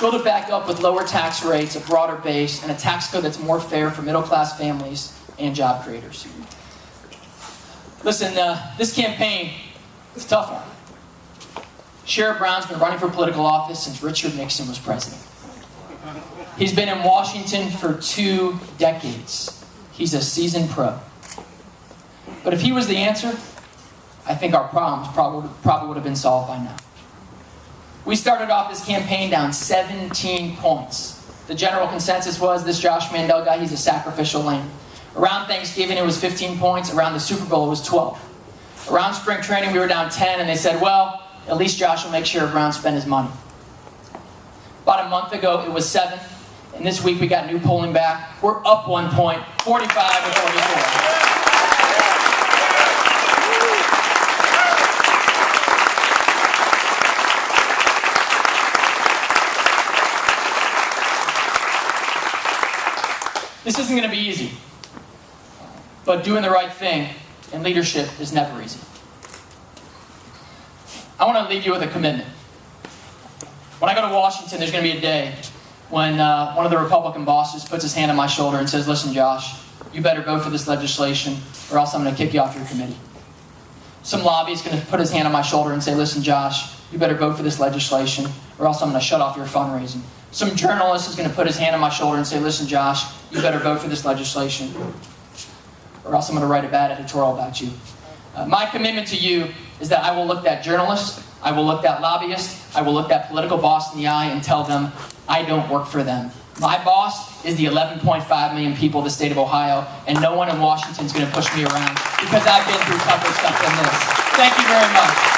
Build it back up with lower tax rates, a broader base, and a tax code that's more fair for middle-class families and job creators. Listen, this campaign is a tough one. Sherrod Brown's been running for political office since Richard Nixon was president. He's been in Washington for 2 decades. He's a seasoned pro. But if he was the answer, I think our problems probably would have been solved by now. We started off this campaign down 17 points. The general consensus was this Josh Mandel guy, he's a sacrificial lamb. Around Thanksgiving, it was 15 points. Around the Super Bowl, it was 12. Around spring training, we were down 10, and they said, well, at least Josh will make sure Brown spend his money. About a month ago, it was 7. And this week, we got new polling back. We're up 1 point, 45 to 44. This isn't going to be easy, but doing the right thing in leadership is never easy. I want to leave you with a commitment. When I go to Washington, there's going to be a day when one of the Republican bosses puts his hand on my shoulder and says, listen, Josh, you better vote for this legislation or else I'm going to kick you off your committee. Some lobbyist is going to put his hand on my shoulder and say, listen, Josh, you better vote for this legislation or else I'm going to shut off your fundraising. Some journalist is going to put his hand on my shoulder and say, listen, Josh, you better vote for this legislation or else I'm going to write a bad editorial about you. My commitment to you is that I will look that journalist, I will look that lobbyist, I will look that political boss in the eye and tell them I don't work for them. My boss is the 11.5 million people of the state of Ohio, and no one in Washington is going to push me around because I've been through tougher stuff than this. Thank you very much.